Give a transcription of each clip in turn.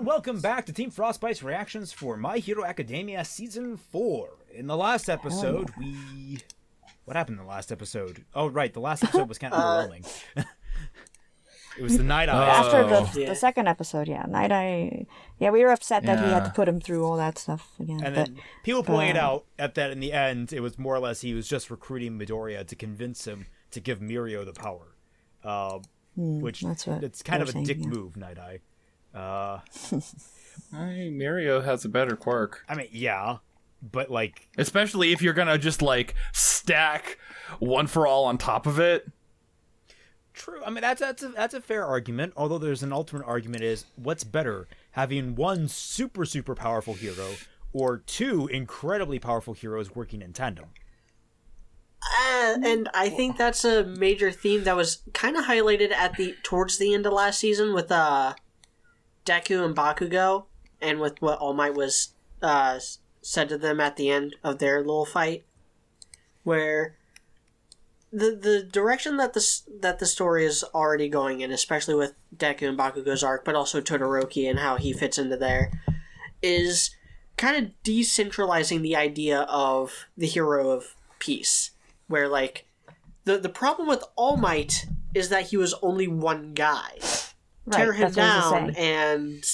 and welcome back to Team Frostbite's reactions for My Hero Academia Season 4. In the last episode, What happened in the last episode? Oh, right, the last episode was kind of underwhelming. It was the Night Eye. After the second episode, Night Eye. Yeah, we were upset that we had to put him through all that stuff again. And then people pointed out that in the end, it was more or less he was just recruiting Midoriya to convince him to give Mirio the power. Which it's kind of a dick move, Night Eye. Mirio has a better quirk. I mean, yeah, but like, especially if you're gonna just like stack One for All on top of it. True. I mean, that's a fair argument. Although there's an alternate argument: is what's better, having one super powerful hero or two incredibly powerful heroes working in tandem? And I think that's a major theme that was kind of highlighted towards the end of last season with Deku and Bakugo, and with what All Might was said to them at the end of their little fight, where the direction that the story is already going in, especially with Deku and Bakugo's arc, but also Todoroki and how he fits into there, is kind of decentralizing the idea of the hero of peace. Where, like, the problem with All Might is that he was only one guy. Right, tear him down, and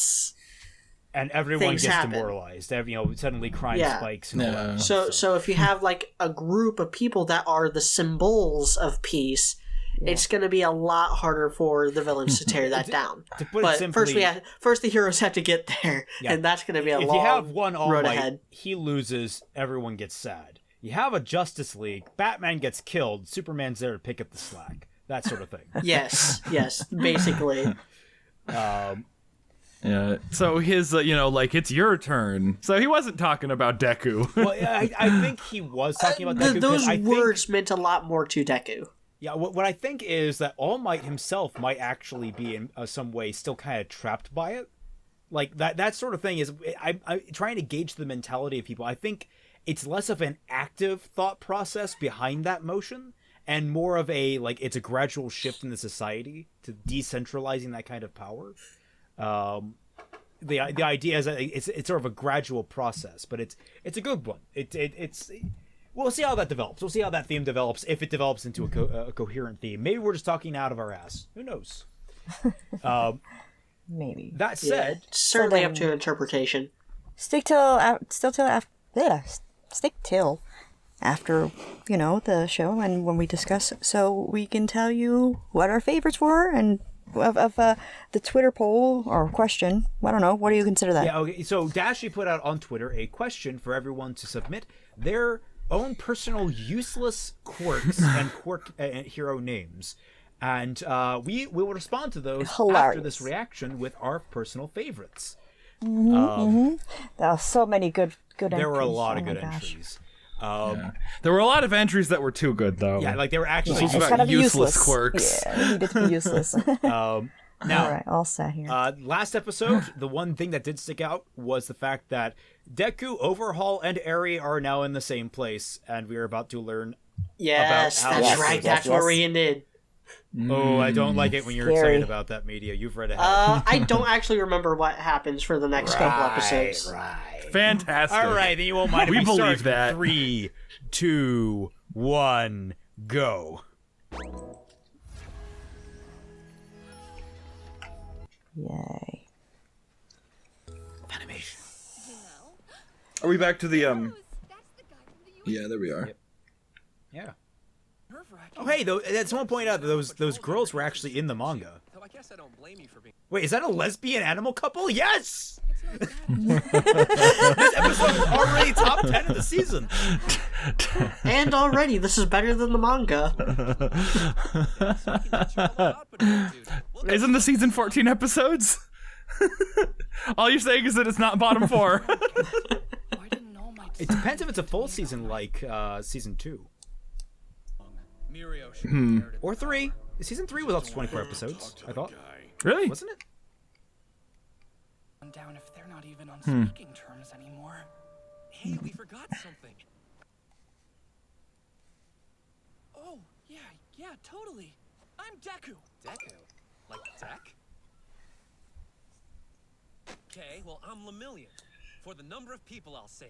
everyone gets happen. Demoralized. Suddenly crime spikes. And all that. So if you have like a group of people that are the symbols of peace, it's going to be a lot harder for the villains to tear that down. To put it simply, first the heroes have to get there, and that's going to be a long road ahead. If you have one All Might, he loses, everyone gets sad. You have a Justice League, Batman gets killed, Superman's there to pick up the slack. That sort of thing. Yes, basically. Yeah. So his, it's your turn. So he wasn't talking about Deku. Well, I think he was talking about Deku. Those words meant a lot more to Deku. Yeah, what I think is that All Might himself might actually be in some way still kind of trapped by it. Like, that sort of thing is... I'm trying to gauge the mentality of people. I think it's less of an active thought process behind that motion and more of it's a gradual shift in the society to decentralizing that kind of power. The idea is that it's sort of a gradual process, but it's a good one. It's we'll see how that develops. We'll see how that theme develops, if it develops into a coherent theme. Maybe we're just talking out of our ass. Who knows? Maybe. That said, certainly up to interpretation. Stick till after the show and when we discuss, so we can tell you what our favorites were and of the Twitter poll or question. I don't know. What do you consider that? Yeah. Okay. So Dashie put out on Twitter a question for everyone to submit their own personal useless quirks and quirk hero names, and we will respond to those after this reaction with our personal favorites. There are so many good entries. There were a lot of good entries. There were a lot of entries that were too good, though. Yeah, like they were actually it's kind of useless quirks. Yeah, it needed to be useless. Now, all right, all set here. Last episode, the one thing that did stick out was the fact that Deku, Overhaul, and Eri are now in the same place, and we are about to learn. Yes, about how that's right. That's where we ended. Oh, I don't like it when you're excited about that, Media. You've read ahead. I don't actually remember what happens for the next couple episodes. Right. Fantastic. All right, then you won't mind if we believe start that. 3, 2, 1, go. Yay. Animation. Are we back to the Yeah, there we are. Yep. Yeah. Oh, hey, though, someone pointed out that those girls were actually in the manga. Wait, is that a lesbian animal couple? Yes! This episode is already top 10 of the season. And already, this is better than the manga. Isn't the season 14 episodes? All you're saying is that it's not bottom 4. It depends if it's a full season like season 2. Or 3. Season 3 was also 24 episodes, I thought. Really? Wasn't it? Down if they're not even on speaking terms anymore. Hey, we forgot something. Oh, yeah, totally. I'm Deku. Deku? Like Deck? Okay, well, I'm Lemillion. For the number of people I'll save.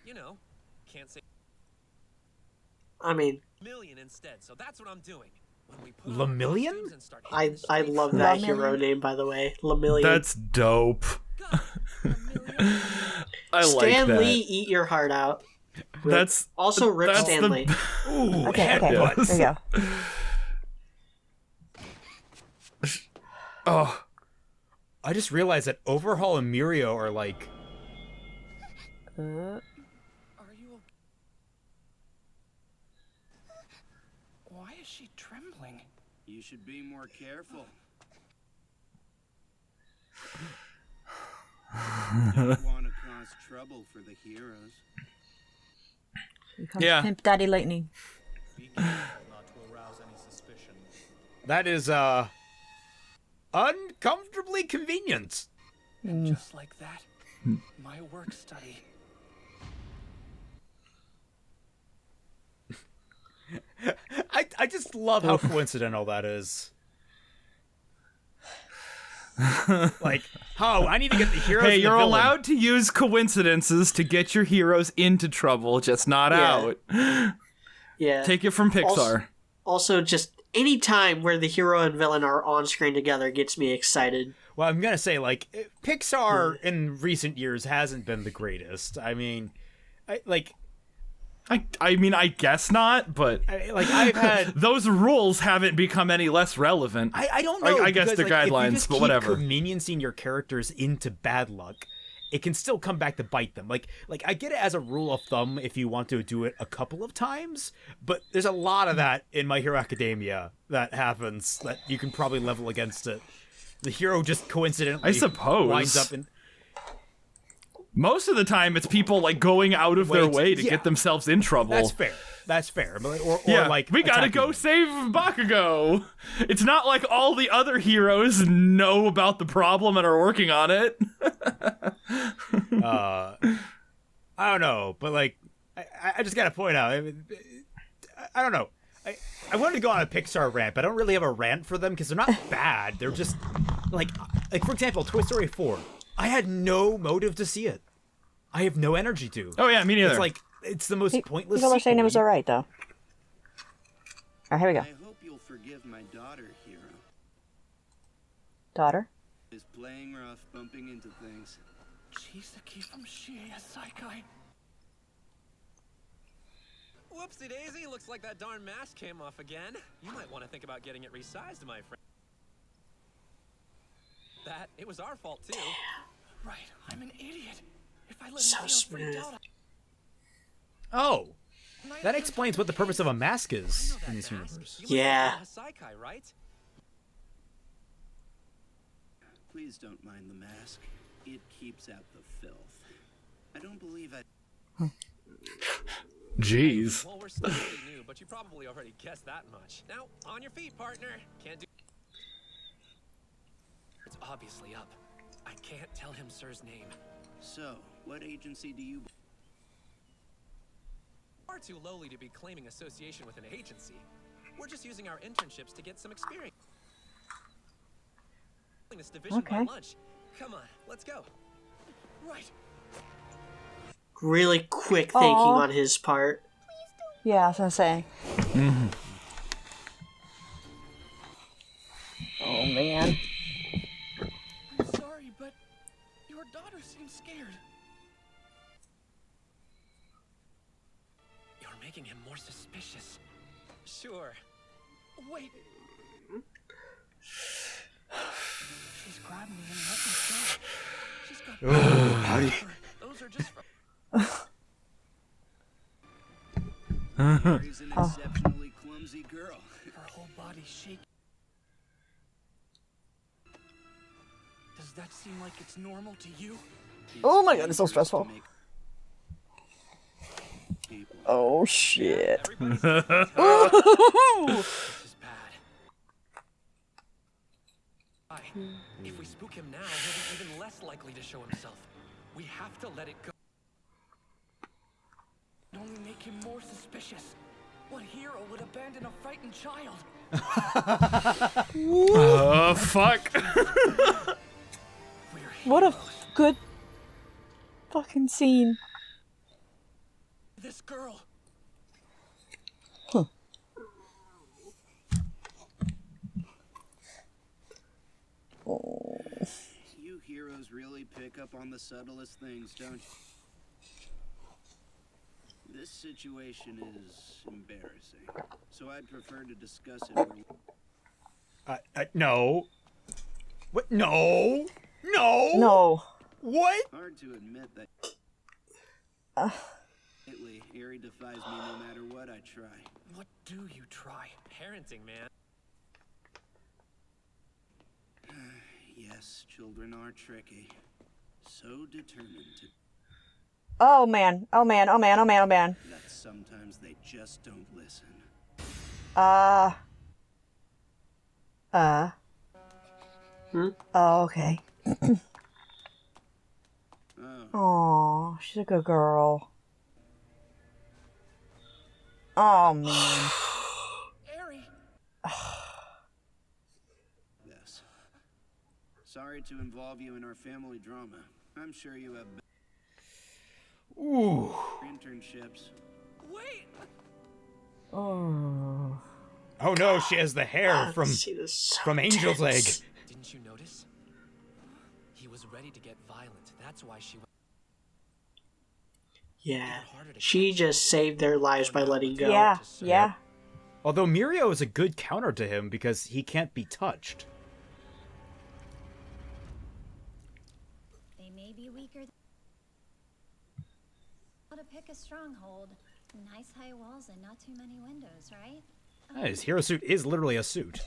You know, can't say I mean, million instead, so that's what I'm doing. When we put on Lemillion? costumes and start hitting the I streets, love that Lemillion? hero name, by the way. Lemillion. That's dope. go, Lemillion. I like Stan that. Lee, eat your heart out. That's Also, Rip that's the- Stanley. Ooh, Okay, okay. headbutts. There you go. Oh, I just realized that Overhaul and Mirio are like... Are you Why is she trembling? You should be more careful. Don't want to cause trouble for the heroes. Here comes Yeah. Pimp Daddy Lightning. Be careful not to arouse any suspicion. That is, uncomfortably convenient. Just like that, my work study. I just love how coincidental that is. Like, oh, I need to get the heroes. hey, and the you're villain. allowed to use coincidences to get your heroes into trouble, just not Yeah. out. Yeah. Take it from Pixar. Also, just any time where the hero and villain are on screen together gets me excited. Well, I'm gonna say, like, Pixar in recent years hasn't been the greatest. I mean, I mean, I guess not, but I've had. those rules haven't become any less relevant. I don't know. I guess because, they're like, if you guidelines, just but keep whatever. Conveniencing your characters into bad luck, it can still come back to bite them. Like I get it as a rule of thumb if you want to do it a couple of times, but there's a lot of that in My Hero Academia that happens that you can probably level against it. The hero just coincidentally, I suppose. winds up in. Most of the time, it's people like going out of their Wait, way to yeah. get themselves in trouble. That's fair. That's fair. But, or Yeah, like we gotta attacking go them. save Bakugo. It's not like all the other heroes know about the problem and are working on it. I don't know, but like, I just gotta point out, I don't know. I wanted to go on a Pixar rant, but I don't really have a rant for them because they're not bad. They're just like for example, Toy Story 4. I had no motive to see it. I have no energy to. Oh yeah, me neither. It's like it's the most pointless. People are saying it was sequel. alright, though. Alright, here we go. I hope you'll forgive my daughter, hero. Daughter. Is playing rough, bumping into things. Chisaki from Shiea Saikai. Whoopsie daisy, looks like that darn mask came off again. You might want to think about getting it resized, my friend. It was our fault too. Right, I'm an idiot. If I let So him feel freaked smooth. out, Oh, that explains what the purpose of a mask I is know that in this mask. universe. You must Yeah. have Saikai, right? Please don't mind the mask. It keeps out the filth. I don't believe I... Jeez. Well, we're still pretty new, but you probably already guessed that much. Now, on your feet, partner. Can't do. It's obviously up. I can't tell him Sir's name. So, what agency do you... Far too lowly to be claiming association with an agency. We're just using our internships to get some experience. This division by Okay. lunch. Come on, let's go. right. Really quick thinking Aw. on his part. Yeah, I was gonna say. Oh, man. I'm sorry, but your daughter seems scared. You're making him more suspicious. Sure. Wait. She's grabbed me and let me go. She's got. How do you... Those are just from. She's an exceptionally clumsy girl. Her whole body's shaking. Does that seem like it's normal to you? Oh my god, it's so stressful. People. Oh, shit. Everybody's this is bad. Why? If we spook him now, he'll be even less likely to show himself. We have to let it go. Only make him more suspicious. What hero would abandon a frightened child? Fuck. We're What a good fucking scene. This girl. Huh. Oh. You heroes really pick up on the subtlest things, don't you? This situation is embarrassing, so I'd prefer to discuss it. No. What? No. No. No. What? Hard to admit that. Lately, Ari defies me no matter what I try. What do you try? Parenting, man. Yes, children are tricky. So determined to. Oh man. Oh man. Oh man. Oh man. Oh man. That sometimes they just don't listen. Oh, okay. Oh, she's a good girl. Oh man. Ari. Yes. Sorry to involve you in our family drama. I'm sure you have Ooh. internships. Wait. Oh. Oh no, she has the hair from Angel's Egg. Didn't you notice? He was ready to get violent. That's why she. Yeah, she just saved their lives by letting go. Yeah. Yeah. Although Mirio is a good counter to him because he can't be touched. They may be weaker. How to pick a stronghold. Nice high walls and not too many windows, right? His hero suit is literally a suit.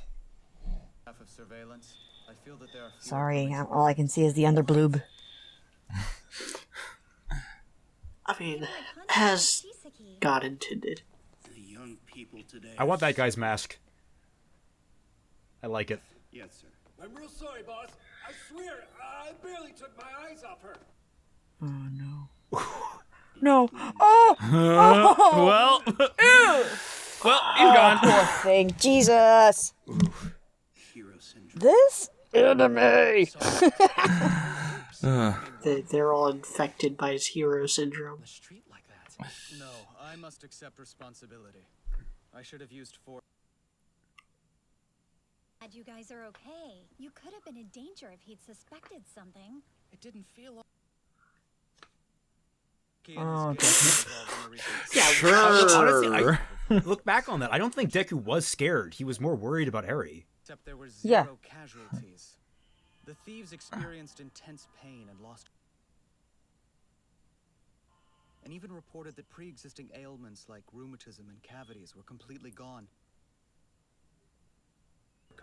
Half of surveillance. I feel that there are Sorry, all I can see is the underbloob. I mean, as God intended. The young people today. I want that guy's mask. I like it. Yes, sir. I'm real sorry, boss. I swear, I barely took my eyes off her. Oh no. No. Oh! Well, well, he's gone. Poor thing. Jesus. Hero syndrome. This enemy. They're all infected by his hero syndrome. Street like that. No, I must accept responsibility. I should have used force. Glad you guys are okay. You could have been in danger if he'd suspected something. It didn't feel like. Oh, Yeah, Honestly, look back on that. I don't think Deku was scared. He was more worried about Eri. Except there were Yeah. zero casualties. The thieves experienced intense pain and lost. And even reported that pre-existing ailments like rheumatism and cavities were completely gone.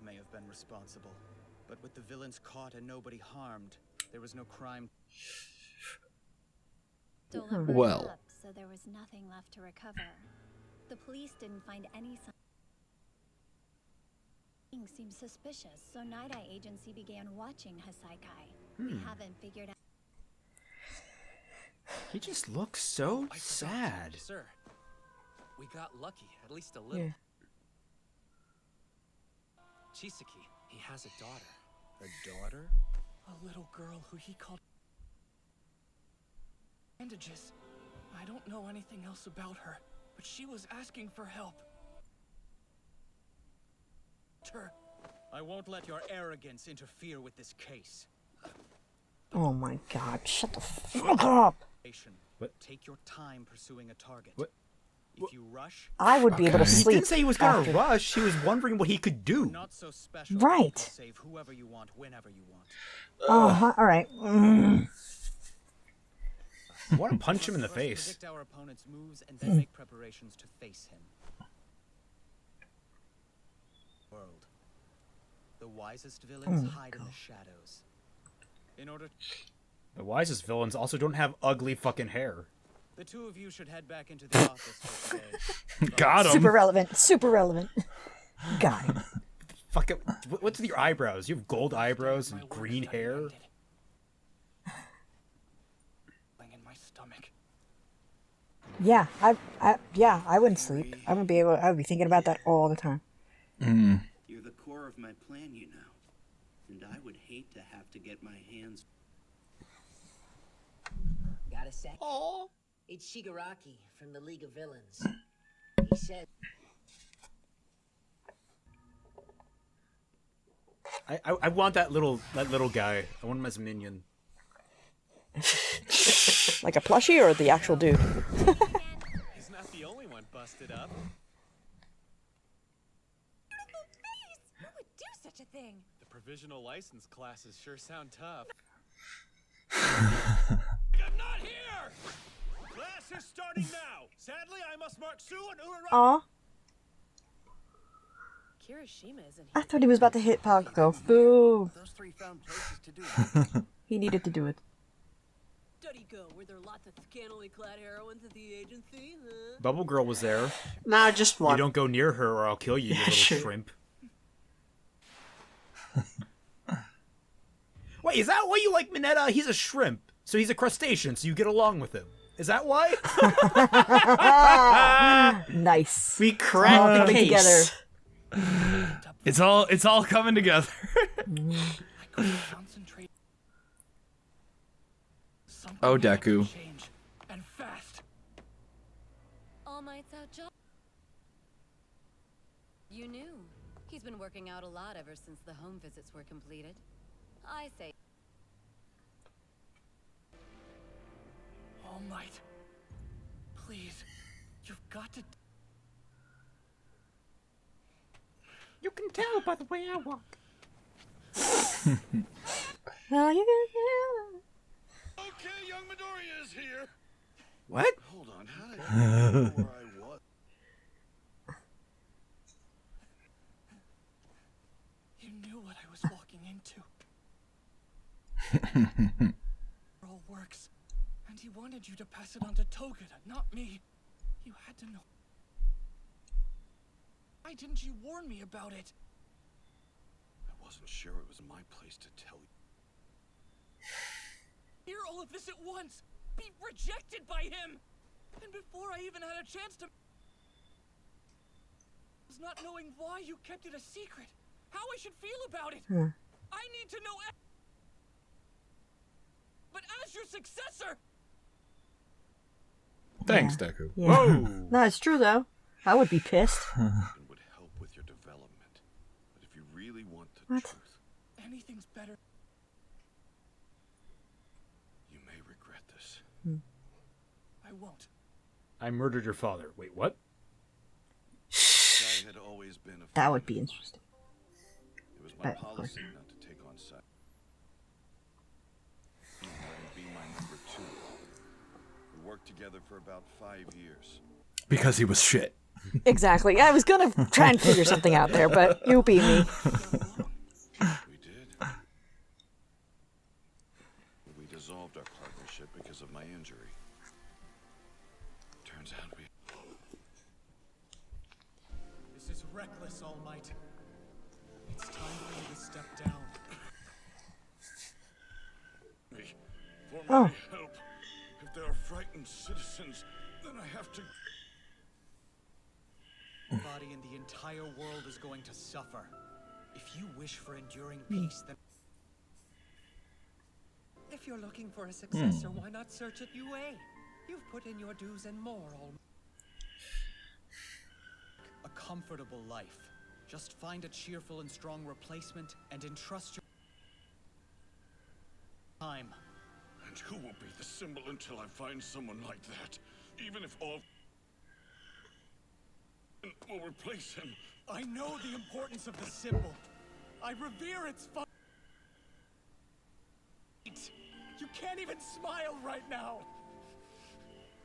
May have been responsible, but with the villains caught and nobody harmed, there was no crime. Stolen Well. up, so there was nothing left to recover. The police didn't find any sign. Things seemed suspicious, so Night Eye Agency began watching Hasaikai. We haven't figured out. He just looks so I forgot, sad. Sir, we got lucky, at least a little. Yeah. Chisaki, he has a daughter. A daughter? A little girl who he called bandages. I don't know anything else about her, but she was asking for help. Her. I won't let your arrogance interfere with this case. Oh my God! Shut the fuck up. What? Take your time pursuing a target. What? If you rush, I would be able to He sleep. didn't say he was gonna after. rush. He was wondering what he could do. not so special. Right. You can save whoever you want, whenever you want. All right. I want to punch him in the First face. predict our opponent's moves and then make preparations to face him. World. The wisest villains hide in the shadows. In order, The wisest villains also don't have ugly fucking hair. the two of you should head back into the office for today. Got him. Super relevant. Super relevant. Got him. Fuck it. What's with your eyebrows? You have gold eyebrows and green hair. In my stomach. Yeah. I wouldn't sleep. I wouldn't be able. I would be thinking about that all the time. You're the core of my plan, you know. And I would hate to have to get my hands. a sec? Oh. It's Shigaraki from the League of Villains. He said... I want that little guy. I want him as a minion. Like a plushie or the actual dude? He's not the only one busted up. Who would do such a thing? The provisional license classes sure sound tough. I'm not here! Class is starting now. Sadly, I must mark Sue and Urara. Aw. Kirishima isn't I thought he was about to hit Paco. Boo. Those three found places to do it. He needed to do it. Study go, were there lots of scantily clad heroines at the agency? Huh? Bubble Girl was there. Nah, just one. You don't go near her or I'll kill you, you little shrimp. Wait, is that why you like Mineta? He's a shrimp, so he's a crustacean, so you get along with him. Is that why? Nice. We cracked the case. Together. It's all coming together. Oh, Deku. And fast. All Might's out job. You knew. He's been working out a lot ever since the home visits were completed. I say. All Might. Please. You've got to. You can tell by the way I walk. Oh, you can Okay, young Midoriya is here. What? Hold on, how did I know where I was? You knew what I was walking into. It all works. And he wanted you to pass it on to Togeda, not me. You had to know. Why didn't you warn me about it? I wasn't sure it was my place to tell you. Hear all of this at once. Be rejected by him. And before I even had a chance to... was not knowing why you kept it a secret. How I should feel about it. I need to know... But as your successor... Thanks, Deku. Yeah. Whoa! No, it's true though. I would be pissed. It would help with your development. But if you really want the What? truth, Anything's better. you may regret this. I won't. I murdered your father. Wait, what? I had always been a That would be interesting. It was my But, of course. policy not to take on side. Let him be my number two. We worked together for about 5 years. Because he was shit. Exactly. I was gonna try and figure something out there, but you beat me. We did. We dissolved our partnership because of my injury. Turns out we... This is reckless, All Might. It's time for you to step down. For Oh. my help. If there are frightened citizens, then I have to... Body and the entire world is going to suffer. If you wish for enduring peace, then... If you're looking for a successor, why not search at UA? You've put in your dues and more, All A comfortable life. Just find a cheerful and strong replacement and entrust your time. And who will be the symbol until I find someone like that? Even if all... will replace him. I know the importance of the symbol. I revere its fun. You can't even smile right now.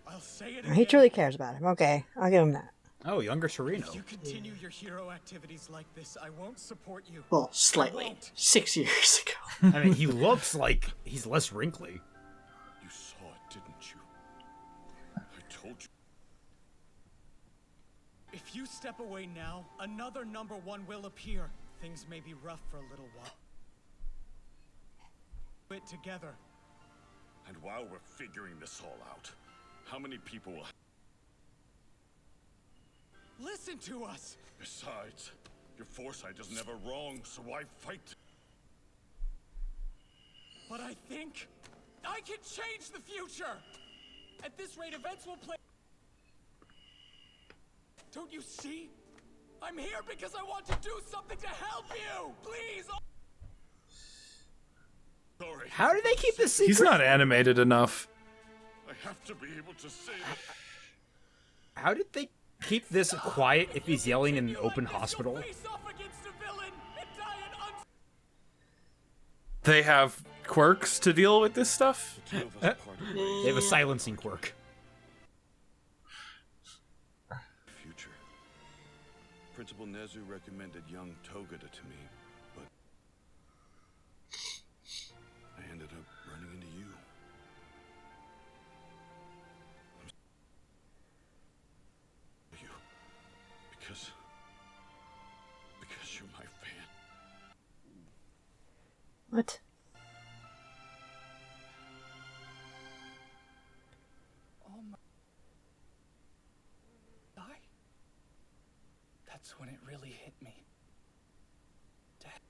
I'll say it again. He truly cares about him. Okay, I'll give him that. Oh, younger Sereno. If you continue your hero activities like this, I won't support you. Well, slightly. 6 years ago. I mean, he looks like he's less wrinkly. You saw it, didn't you? I told you. If you step away now, another number one will appear. Things may be rough for a little while. It together. And while we're figuring this all out, how many people will... Listen to us! Besides, your foresight is never wrong, so why fight? But I think I can change the future! At this rate, events will play. Don't you see? I'm here because I want to do something to help you. Please. Sorry. How do they keep this secret? He's not animated enough. I have to be able to say that. How did they keep this quiet if he's yelling in an open hospital? They have quirks to deal with this stuff? They have a silencing quirk. Future. Principal Nezu recommended young Togeda to me, but I ended up running into you. You. Because you're my fan. What? Oh my. Die? That's when it really hit me. Dad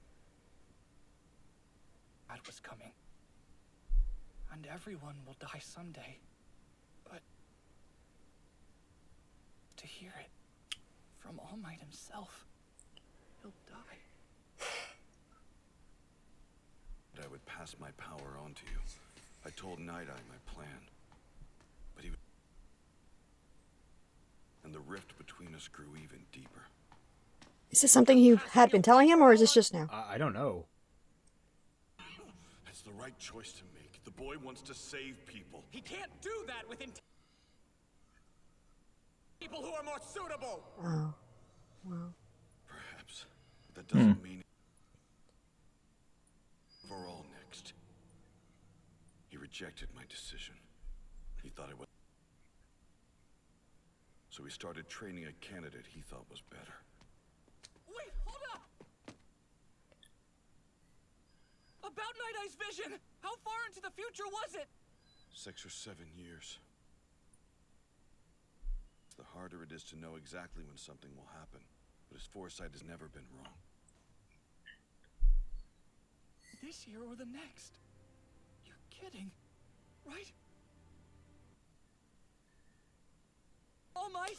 was coming. And everyone will die someday. But to hear it from All Might himself, he'll die. I would pass my power on to you. I told Night Eye my plan. But he would... And the rift between us grew even deeper. Is this something you had been telling him, or is this just now? I don't know. It's the right choice to make. The boy wants to save people. He can't do that with people who are more suitable. Oh. Well. Perhaps. But that doesn't mean... Overhaul next. He rejected my decision. He thought it was... So he started training a candidate he thought was better. Wait, hold up! About Night Eye's vision! How far into the future was it? 6 or 7 years. The harder it is to know exactly when something will happen. But his foresight has never been wrong. This year or the next? You're kidding, right? All Might!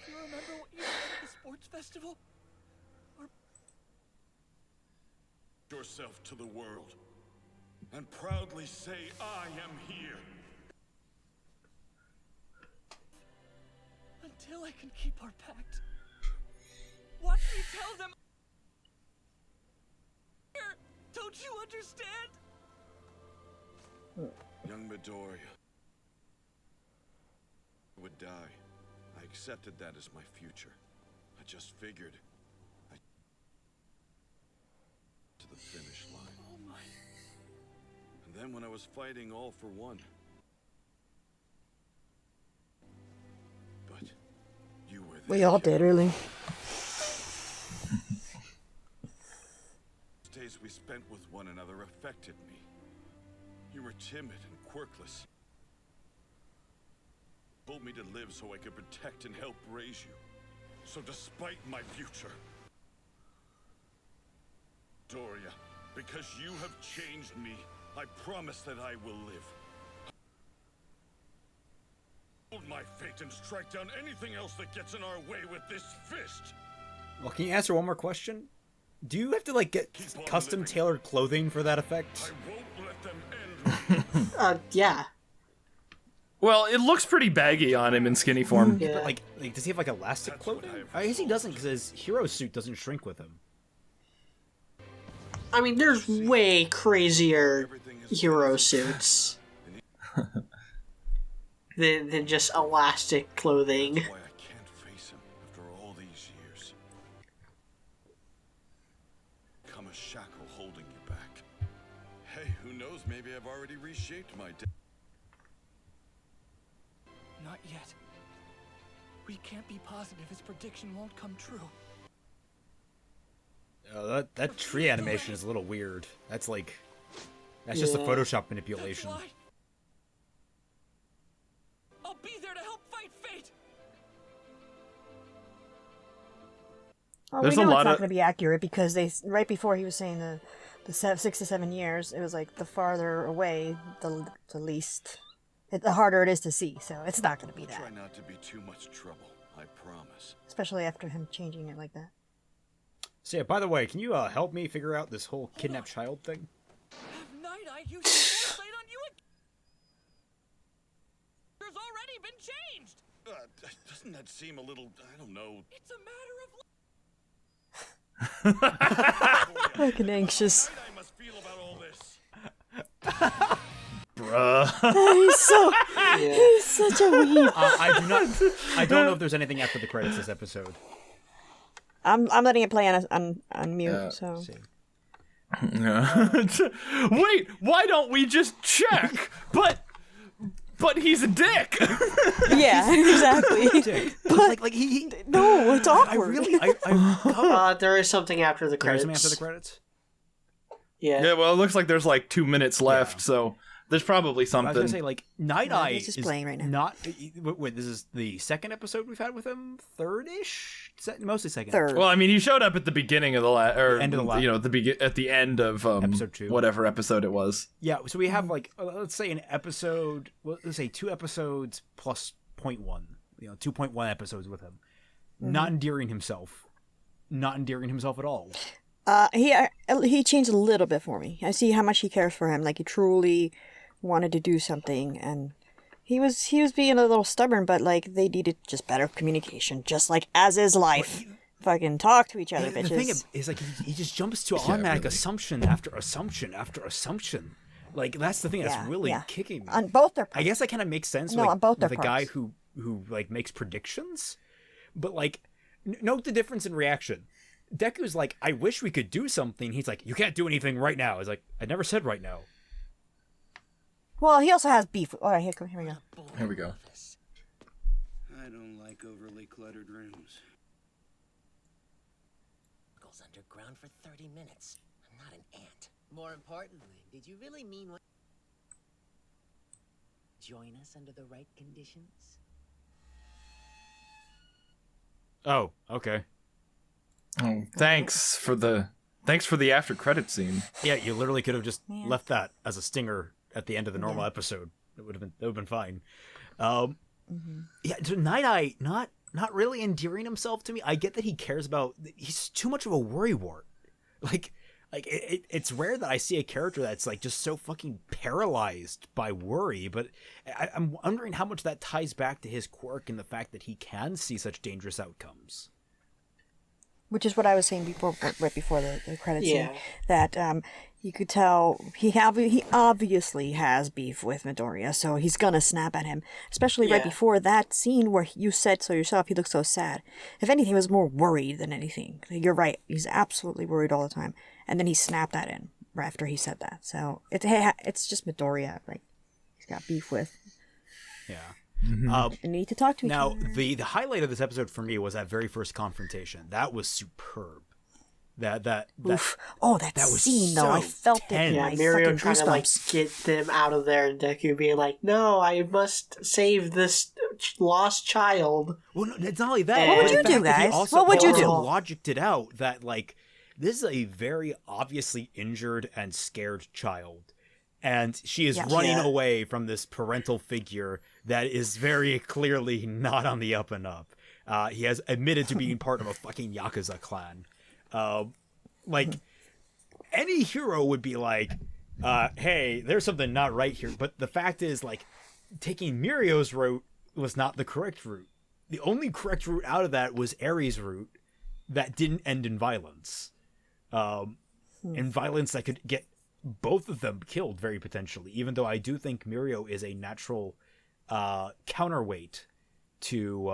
Do you remember what you said at the sports festival? Or... Yourself to the world. And proudly say, I am here. Until I can keep our pact. Watch me tell them... Don't you understand? Young Midoriya would die. I accepted that as my future. I just figured to the finish line. Oh my. And then when I was fighting all for one. But you were there. We all did, really. Days we spent with one another affected me. You were timid and quirkless. Told me to live so I could protect and help raise you. So despite my future, Doria, because you have changed me, I promise that I will live. Hold my fate and strike down anything else that gets in our way with this fist. Well, can you answer one more question? Do you have to, like, get custom-tailored clothing for that effect? I won't let them end. Yeah. Well, it looks pretty baggy on him in skinny form. Yeah. But, like, does he have, like, elastic clothing? I guess he doesn't, because his hero suit doesn't shrink with him. I mean, there's way crazier hero suits than just elastic clothing. Why I can't face him after all these years. Come a shackle holding you back. Hey, who knows? Maybe I've already reshaped my Not yet. We can't be positive his prediction won't come true. That tree animation is a little weird. That's like... That's just a Photoshop manipulation. That's why. I'll be there to help fight fate. Well, There's we know a it's lot not of- going to be accurate because they right before he was saying the 6 to 7 years, it was like the farther away, the least the harder it is to see. So it's not going to be I'll that. try not to be too much trouble. I promise. Especially after him changing it like that. So yeah, by the way, can you help me figure out this whole kidnapped child thing? Have Night-Eye used the foresight on you again? There's already been changed. Doesn't that seem a little, I don't know. It's a matter of Fucking anxious. I must feel about all this. Bruh. He's such a weeb. I don't know if there's anything after the credits this episode. I'm letting it play on mute. So. Wait, why don't we just check? But he's a dick. Yeah, exactly. But like he no, it's awkward. There is something after the credits. There's something after the credits? Yeah, well, it looks like there's like 2 minutes left, so there's probably something. I was gonna say, like, Night-Eye is is playing right now. not. Wait, this is the second episode we've had with him? Third-ish? Mostly second. Third. Well, I mean, he showed up at the beginning of the end of the last. you know, at the end of episode 2, whatever episode it was. Yeah, so we have like let's say an episode. Let's say 2 episodes plus 0.1. 2.1 episodes with him. Not endearing himself at all. He changed a little bit for me. I see how much he cares for him. Like he truly wanted to do something, and he was being a little stubborn, but like they needed just better communication, just like as is life. Fucking talk to each other, bitches. The thing is like he just jumps to automatic assumption after assumption after assumption. Like that's the thing that's really kicking me. On both their parts. I guess that kind of makes sense. No, like, on both their the parts. guy who like makes predictions, but like note the difference in reaction. Deku's like, I wish we could do something. He's like, you can't do anything right now. He's like, I never said right now. Well, he also has beef. All right, here we go. Here we go. I don't like overly cluttered rooms. Goes underground for 30 minutes. I'm not an ant. More importantly, did you really mean what? Join us under the right conditions? Oh, okay. Oh, thanks for the after credit scene. Yeah, you literally could have just left that as a stinger at the end of the normal episode. That would have been fine. Yeah, so Night-Eye not really endearing himself to me. I get that he cares about. He's too much of a worrywart. Like it's rare that I see a character that's like just so fucking paralyzed by worry. But I'm wondering how much that ties back to his quirk and the fact that he can see such dangerous outcomes. Which is what I was saying before, right before the credits scene, that you could tell he obviously has beef with Midoriya, so he's gonna snap at him. Especially right before that scene where you said so yourself, he looked so sad. If anything, he was more worried than anything. You're right, he's absolutely worried all the time. And then he snapped at him right after he said that. So it's just Midoriya, right? He's got beef with. Yeah. They need to talk to each other. Now, the highlight of this episode for me was that very first confrontation. That was superb. Oof. Oh, that was scene, though. so I felt it. tense. Yeah, My Mirio fucking trying to like goosebumps. get them out of there, and Deku being like, "No, I must save this lost child." Well, no, it's not only that. What would you do, guys? What would you do? Logicked it out that like this is a very obviously injured and scared child, and she is running away from this parental figure that is very clearly not on the up and up. He has admitted to being part of a fucking Yakuza clan. Like any hero would be like, hey, there's something not right here. But the fact is, like, taking Mirio's route was not the correct route. The only correct route out of that was Ares' route that didn't end in violence. In violence that could get both of them killed very potentially, even though I do think Mirio is a natural counterweight to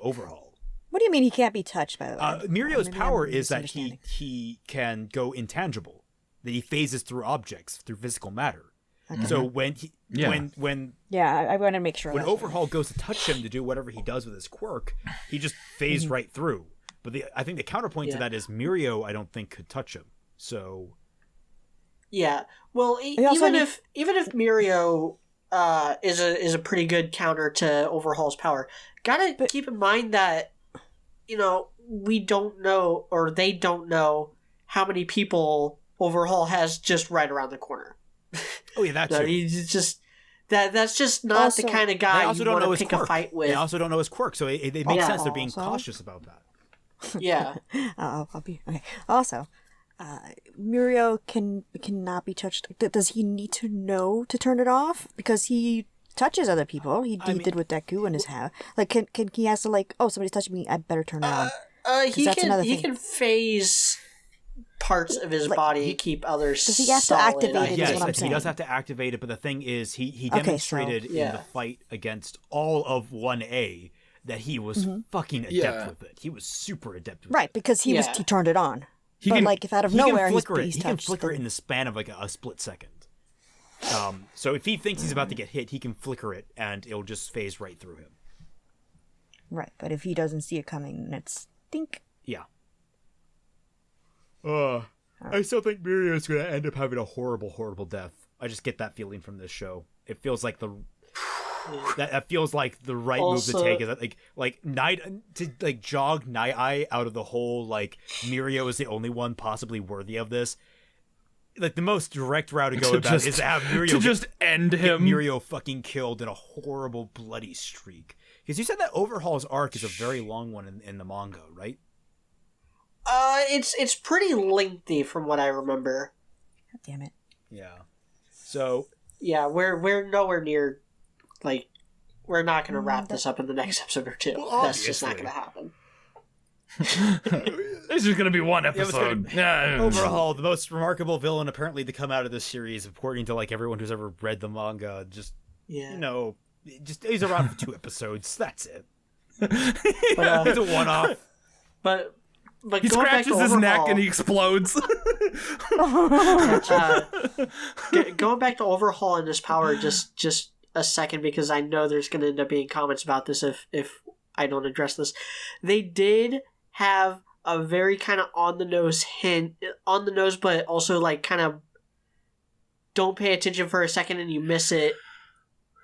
Overhaul. What do you mean he can't be touched, by the way? Mirio's Maybe power I'm is that misunderstanding. he can go intangible, that he phases through objects, through physical matter. Okay. So when I want to make sure when that's Overhaul goes to touch him to do whatever he does with his quirk, he just phased right through. But I think the counterpoint to that is Mirio, I don't think, could touch him. So yeah, well, even if Mirio is a pretty good counter to Overhaul's power, gotta keep in mind that we don't know, or they don't know, how many people Overhaul has just right around the corner. Oh yeah, that's He's just That's just not Also, the kind of guy They also you don't want know to his pick a quirk. fight with. They also don't know his quirk, so it makes Yeah. sense they're being Also- cautious about that. Yeah. I'll be okay. Also, Mirio cannot be touched. Does he need to know to turn it off? Because he touches other people. He did with Deku and his hair. Like, can he has to like, oh, somebody's touching me. I better turn it on. He that's another he thing. can phase parts of his body and keep others. Does he have to solid, activate I it, is Yes, what I'm he saying. does have to activate it, but the thing is, he Okay, so- demonstrated in Yeah. the fight against all of 1A that he was fucking adept Yeah. with it. He was super adept with Right, because he Yeah. turned it on. He But can- like, if out of He nowhere can flicker he's it. He can touched, flicker it then- in the span of like a split second. So if he thinks he's about to get hit, he can flicker it, and it'll just phase right through him. Right, but if he doesn't see it coming, it's think. Yeah. I still think Mirio's going to end up having a horrible, horrible death. I just get that feeling from this show. It feels like that feels like the right Also- move to take. Is that like Night to like jog Night Eye out of the whole like Mirio is the only one possibly worthy of this. Like the most direct route to go To about just- is to have Mirio to just end get him. Mirio fucking killed in a horrible bloody streak. Because you said that Overhaul's arc is a very long one in the manga, right? It's pretty lengthy from what I remember. God damn it. Yeah. So Yeah, we're nowhere near, like, we're not going to wrap this up in the next episode or two. Well, That's just not obviously. going to happen. This is gonna be one Yeah, it was episode. gonna- Overhaul, the most remarkable villain apparently to come out of this series, according to like everyone who's ever read the manga. Just Yeah. he's around for 2 episodes. That's it. But, It's a one-off. but He going back to scratches his neck Overhaul- and he explodes. Going back to Overhaul and his power just a second, because I know there's going to end up being comments about this if I don't address this. They did have a very kind of on the nose, but also like kind of don't pay attention for a second and you miss it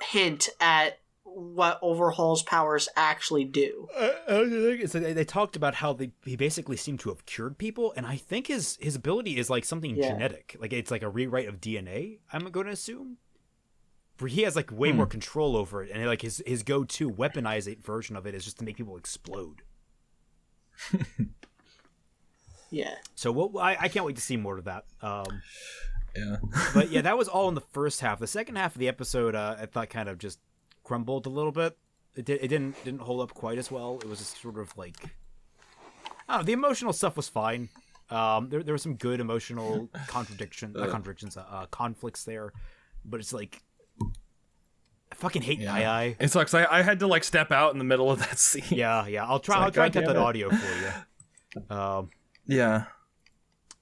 hint at what Overhaul's powers actually do. So they talked about how he basically seemed to have cured people, and I think his ability is like something genetic. Like it's like a rewrite of DNA, I'm going to assume. Where he has like way more control over it, and like his go-to weaponized version of it is just to make people explode. Yeah. So I can't wait to see more of that. Yeah. But yeah, that was all in the first half. The second half of the episode, I thought kind of just crumbled a little bit. It didn't hold up quite as well. It was just sort of like, I don't know, the emotional stuff was fine. There were some good emotional conflicts there, but it's like, I fucking hate Nai. It sucks. I had to like step out in the middle of that scene. Yeah. I'll try and cut that audio for you. Yeah.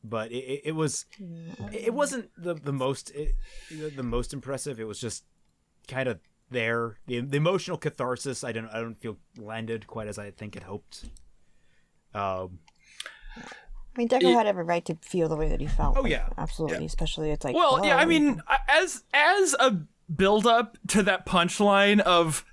But it wasn't the most impressive. It was just kind of there. The emotional catharsis I don't feel landed quite as I think it hoped. I mean, Deku had every right to feel the way that he felt. Oh, like, yeah. absolutely. Yeah. Especially, it's like, Well, yeah, I hello. mean, as a build up to that punchline of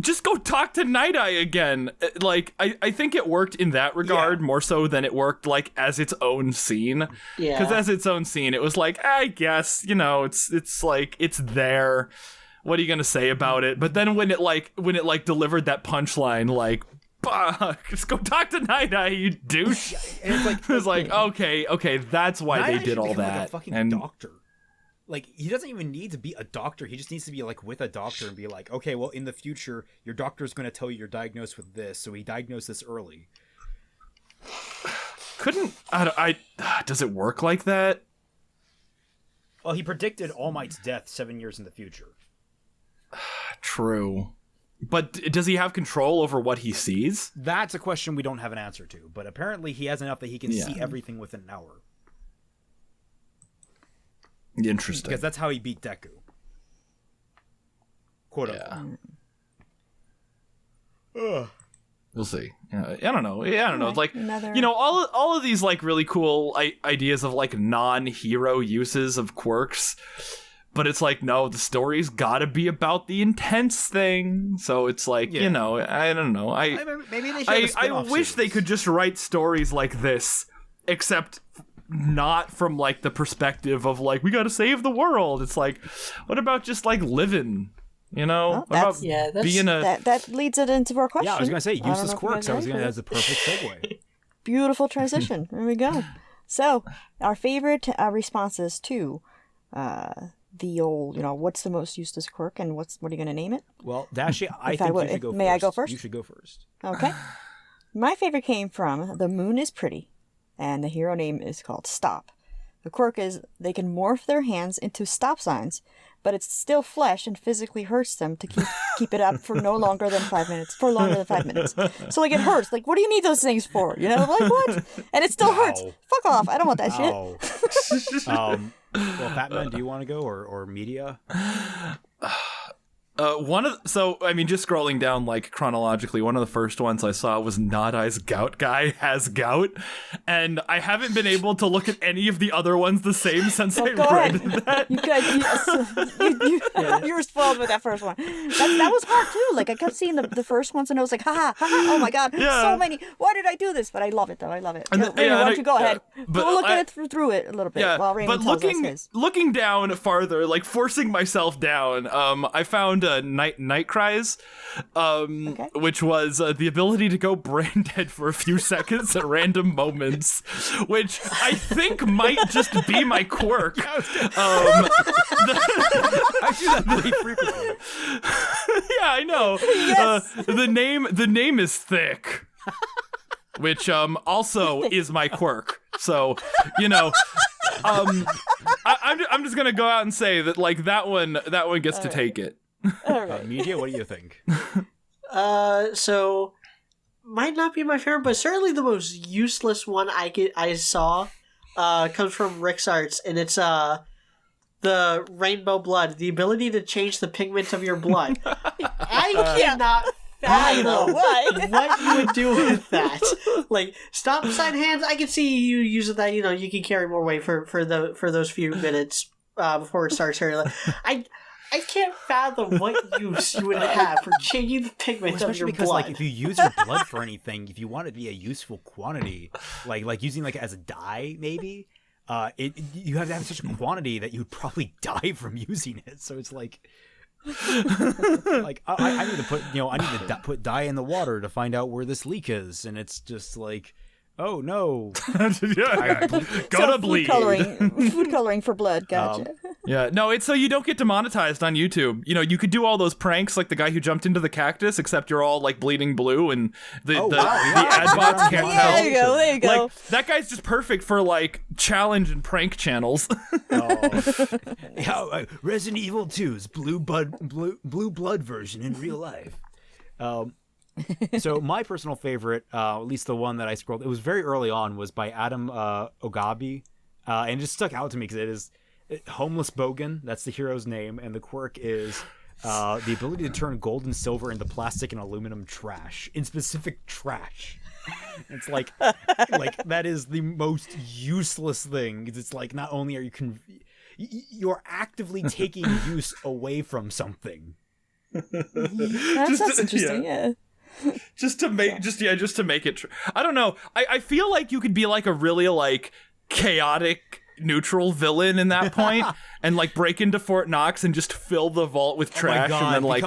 just go talk to Night Eye again. Like, I think it worked in that regard more so than it worked like as its own scene. Yeah. Because as its own scene, it was like, I guess, it's like it's there. What are you gonna say about it? But then when it delivered that punchline, like, just go talk to Night Eye, you douche. And it's like, okay, that's why Night they Eye did should all become like that. a fucking And doctor. Like, he doesn't even need to be a doctor. He just needs to be like with a doctor and be like, okay, well, in the future, your doctor's going to tell you you're diagnosed with this, so he diagnosed this early. Does it work like that? Well, he predicted All Might's death 7 years in the future. True. But does he have control over what he sees? That's a question we don't have an answer to, but apparently he has enough that he can see everything within an hour. Interesting. Because that's how he beat Deku. Quote unquote. We'll see. I don't know. Yeah, I don't know. It's like, another- all of these like really cool ideas of like non-hero uses of quirks. But it's like, no, the story's gotta be about the intense thing. So it's like, I don't know. Maybe they should have a I spin-off wish they series. could just write stories like this, except not from like the perspective of like we got to save the world. It's like, what about just like living? You know, Well, what about being a that leads it into our question. Yeah, I was gonna say useless quirks. That's That's a perfect segue. Beautiful transition. There we go. So, our favorite responses to the old, what's the most useless quirk, and what are you going to name it? Well, Dashie, I think you should go first. May I go first? You should go first. Okay. My favorite came from The Moon is Pretty, and the hero name is called Stop. The quirk is they can morph their hands into stop signs, but it's still flesh and physically hurts them to keep it up for longer than 5 minutes. So like it hurts. Like, what do you need those things for? Like what? And it still hurts. Fuck off. I don't want that shit. Well, Fatman, do you want to go or media? Just scrolling down like chronologically, one of the first ones I saw was Not Eye's Gout Guy has gout, and I haven't been able to look at any of the other ones the same since I read that. You were spoiled with that first one. That was hard too. Like I kept seeing the first ones, and I was like, haha, oh my god, so many. Why did I do this? But I love it though. I love it. Why don't you go ahead? Go look at it through it a little bit while Raymond tells us his. Looking down farther, like forcing myself down, I found Night Cries, which was the ability to go brain dead for a few seconds at random moments, which I think might just be my quirk. I do that pretty frequently. Yeah, I know. Yes. The name is Thick, which also is my quirk. So, I'm just gonna go out and say that like that one gets to take it. All right. Media, what do you think? So might not be my favorite, but certainly the most useless one I saw comes from Rick's Arts, and it's the rainbow blood, the ability to change the pigment of your blood. I cannot fathom what you would do with that. Like stop sign hands, I can see you using that. You can carry more weight for those few minutes before it starts hurting. I can't fathom what use you would have for changing the pigment of your because, blood. like, if you use your blood for anything, if you want it to be a useful quantity, like using like as a dye, maybe, you have to have such a quantity that you would probably die from using it. So it's like, I need to put, put dye in the water to find out where this leak is, and it's just like, oh no, gotta bleed. Food coloring for blood. Gotcha. Yeah, no, it's so you don't get demonetized on YouTube. You could do all those pranks like the guy who jumped into the cactus, except you're all like bleeding blue and the ad bots can't tell. There you go. Like that guy's just perfect for like challenge and prank channels. Resident Evil 2's blue blood version in real life. So my personal favorite, at least the one that I scrolled, it was very early on, was by Adam Ogabi, and it just stuck out to me because it is Homeless Bogan. That's the hero's name, and the quirk is the ability to turn gold and silver into plastic and aluminum trash, in specific trash. It's like that is the most useless thing. It's like not only are you're actively taking use away from something. That's interesting. Yeah. Just to make it true. I don't know. I feel like you could be like a really like chaotic neutral villain in that point and like break into Fort Knox and just fill the vault with trash and then like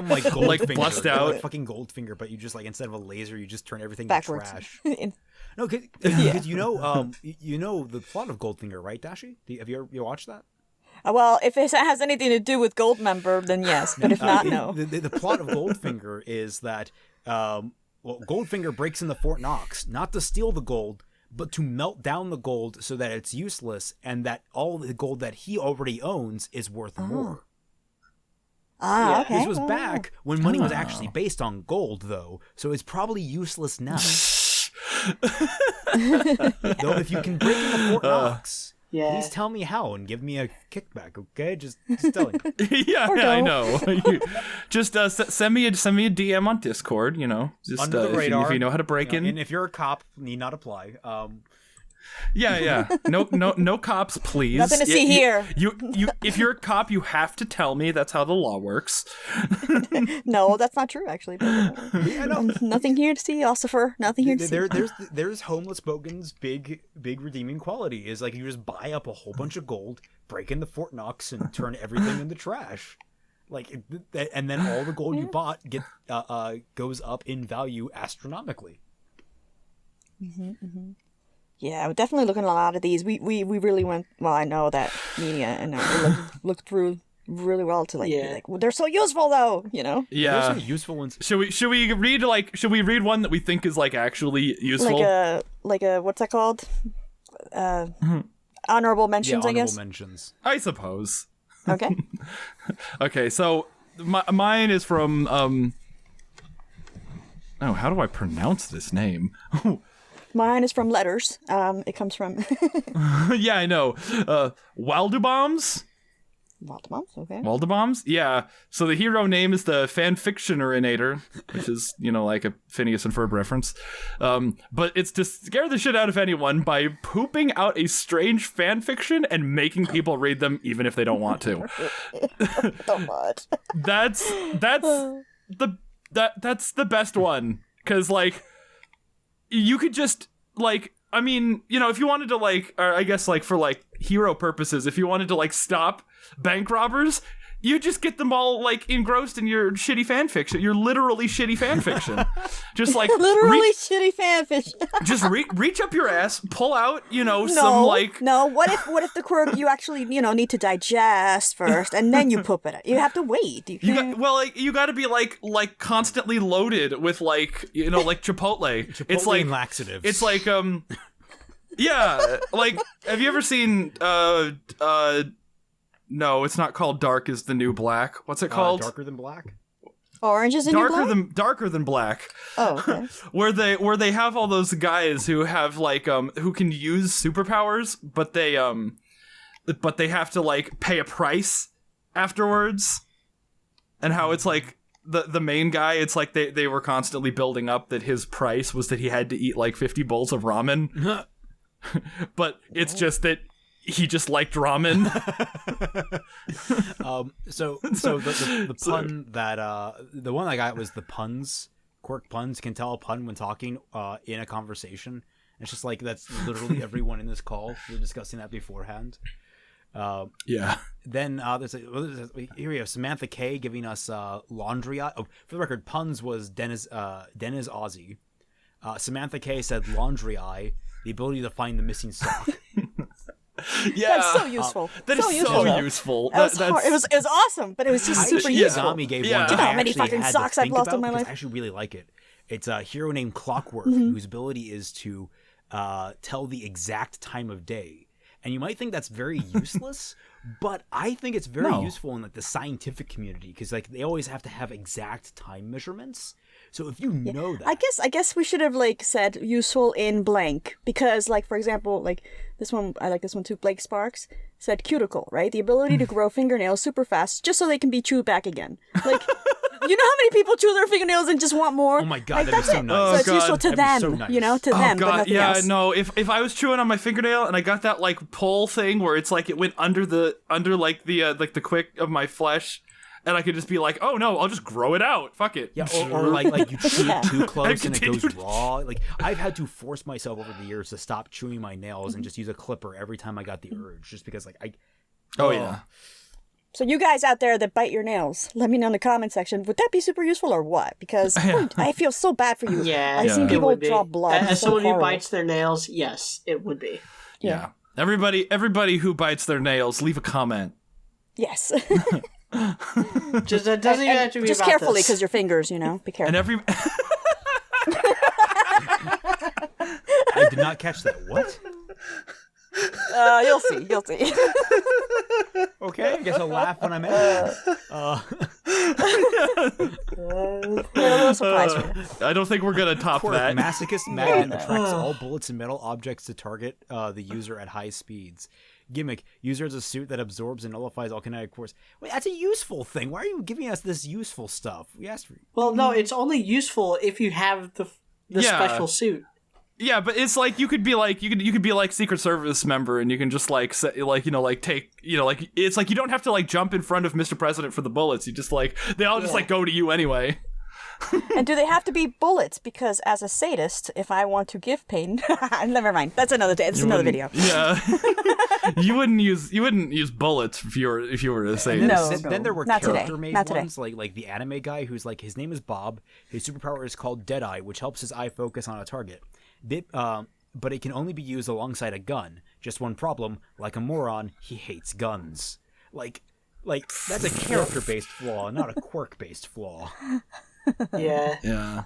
bust out like fucking Goldfinger, but you just like instead of a laser you just turn everything backwards. To trash. No, because you know the plot of Goldfinger, right, Dashie? Have you watched that? Well, if it has anything to do with Goldmember, then yes. But if not, no. The plot of Goldfinger is that Goldfinger breaks into Fort Knox not to steal the gold, but to melt down the gold so that it's useless, and that all the gold that he already owns is worth more. Okay. This was back when money was actually based on gold, though, so it's probably useless now. Though if you can break into Fort Knox, please tell me how and give me a kickback, okay? Just tell me. I know. Just send me a DM on Discord. Just under the radar. if you know how to break in. And if you're a cop, need not apply. Yeah. No cops, please. Nothing to see here. You if you're a cop, you have to tell me. That's how the law works. No, that's not true, actually. Nothing here to see, Ossifer. Nothing here to see. There's Homeless Bogan's big redeeming quality is like you just buy up a whole bunch of gold, break into Fort Knox, and turn everything into trash. Like, and then all the gold you bought goes up in value astronomically. Yeah, we're definitely looking at a lot of these. We really went. Well, I know that media and looked through really well to be like, well, they're so useful though, Yeah, there's some useful ones. Should we read one that we think is like actually useful? Like a what's that called? Honorable mentions, I guess. Honorable mentions, I suppose. Okay. Okay, so mine is from oh, how do I pronounce this name? Mine is from letters. It comes from yeah, I know. Waldubombs? Waldubombs, okay. Waldubombs? Yeah. So the hero name is the fanfictionerinator, which is, like a Phineas and Ferb reference. But it's to scare the shit out of anyone by pooping out a strange fanfiction and making people read them even if they don't want to. So much. That's the best one. 'Cause you could just if you wanted to or I guess for hero purposes, if you wanted to stop bank robbers, you just get them all engrossed in your shitty fan fiction. Your literally shitty fan fiction. Just literally shitty fan fiction. Just reach up your ass, pull out, No. What if the quirk you actually need to digest first and then you poop it out? You have to wait. You got to be constantly loaded with Chipotle. It's like laxatives. It's like yeah, have you ever seen no, it's not called Dark is the New Black. What's it called? Darker Than Black? Orange is the New Black? Darker Than Black. Oh, okay. where they have all those guys who have who can use superpowers, but they have to pay a price afterwards. And how it's the main guy, it's they were constantly building up that his price was that he had to eat 50 bowls of ramen. But it's just that he just liked ramen. So the pun that the one I got was the puns. Quirk puns can tell a pun when talking in a conversation. It's just that's literally everyone in this call. We were discussing that beforehand. Yeah. Then here we have Samantha K giving us laundry eye. Oh, for the record, puns was Dennis Ozzy. Samantha K said laundry eye, the ability to find the missing sock. Yeah, that's so useful. That is so useful. That was hard. It was awesome, but it was just super useful. Yagami gave one. Do you know how many fucking socks I've lost in my life? I actually really like it. It's a hero named Clockwork, whose ability is to tell the exact time of day. And you might think that's very useless, but I think it's very useful in the scientific community because they always have to have exact time measurements. So if you know that, I guess we should have said useful in blank because for example this one, I like this one too. Blake Sparks said cuticle, right? The ability to grow fingernails super fast just so they can be chewed back again. You know how many people chew their fingernails and just want more? Oh my god, that'd be so nice. So it's useful to them, to them, but nothing else. No, if I was chewing on my fingernail and I got that pull thing where it's it went under the quick of my flesh, and I could just be oh no, I'll just grow it out. Fuck it. Yeah, or you chew it too close and it goes raw. I've had to force myself over the years to stop chewing my nails and just use a clipper every time I got the urge, just because yeah. So you guys out there that bite your nails, let me know in the comment section. Would that be super useful or what? Because I feel so bad for you. Yeah, I've seen people draw blood. As someone who bites their nails, yes, it would be. Yeah. Everybody who bites their nails, leave a comment. Yes. Just that doesn't even have to be just about carefully because your fingers, be careful. And I did not catch that. What? You'll see. Okay, I guess I'll laugh when I'm in it. I don't think we're gonna top that. Masochist magnet attracts all bullets and metal objects to target the user at high speeds. Gimmick: user has a suit that absorbs and nullifies all kinetic force. Wait, that's a useful thing. Why are you giving us this useful stuff? We asked for you. Well, no, it's only useful if you have the special suit. Yeah, but it's like you could be like you could be like Secret Service member, and you can just like say, like like take like it's like you don't have to like jump in front of Mr. President for the bullets. You just like they all just like go to you anyway. And do they have to be bullets? Because as a sadist, if I want to give pain, never mind. That's another day. That's another video. Yeah, you wouldn't use bullets if you were to say this. Then there were not character today. made Not ones like the anime guy who's like his name is Bob. His superpower is called Deadeye, which helps his eye focus on a target. But it can only be used alongside a gun. Just one problem: like a moron, he hates guns. Like that's a character-based flaw, not a quirk-based flaw. Yeah. Yeah.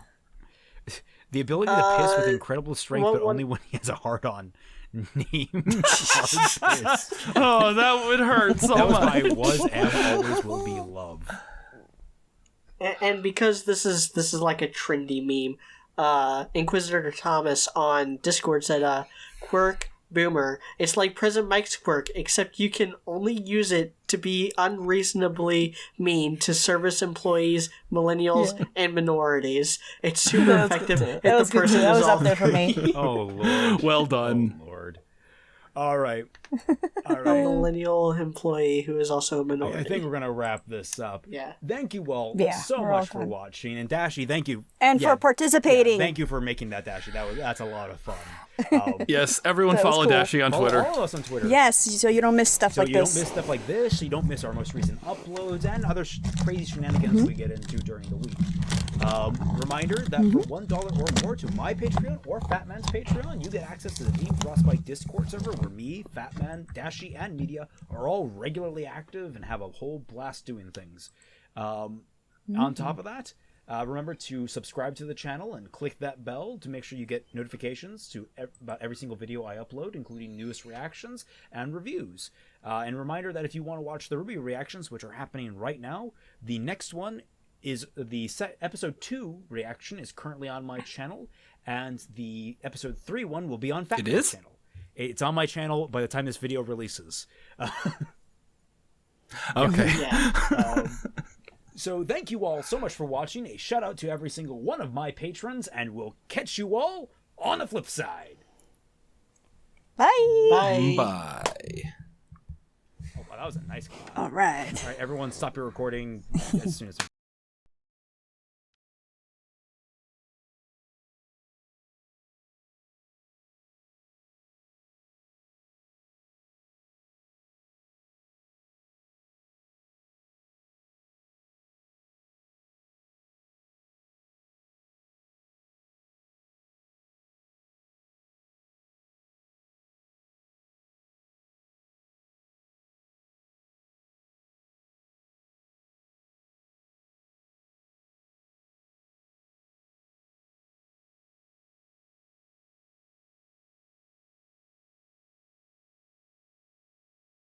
The ability to piss with incredible strength, but only when he has a hard-on. Name hard piss. Oh, that would hurt so that was much. my was, am, always will be love. And because this is like a trendy meme, Inquisitor Thomas on Discord said, "Quirk Boomer. It's like President Mike's quirk, except you can only use it to be unreasonably mean to service employees, millennials, and minorities. It's super effective if the person That is was all up there for me. Oh, Lord. Well done. Oh, Lord. All right. a millennial employee who is also a minority. I think we're going to wrap this up. Yeah. Thank you all Yeah, so we're all much for done. watching. And Dashie, thank you. And for participating. Thank you for making that, Dashie. That's a lot of fun. Yes, everyone That was follow cool. Dashie on Follow Twitter. all of us on Twitter. Yes, so you don't miss stuff So like you this. don't miss stuff like this. So you don't miss our most recent uploads and other crazy shenanigans we get into during the week. Reminder that for $1 or more to my Patreon or Fatman's Patreon, you get access to the Team Frostbite Discord server where me, Fatman, Dashie, and Media are all regularly active and have a whole blast doing things. On top of that, remember to subscribe to the channel and click that bell to make sure you get notifications to about every single video I upload, including newest reactions and reviews. And reminder that if you want to watch the RWBY reactions, which are happening right now, the next one is the episode 2 reaction is currently on my channel, and the episode 3 one will be on Fatman's channel. It's on my channel by the time this video releases. Okay. Yeah. So thank you all so much for watching. A shout out to every single one of my patrons, and we'll catch you all on the flip side. Bye. Bye. Bye. Oh, wow, that was a nice clap. All right. All right, everyone stop your recording as soon as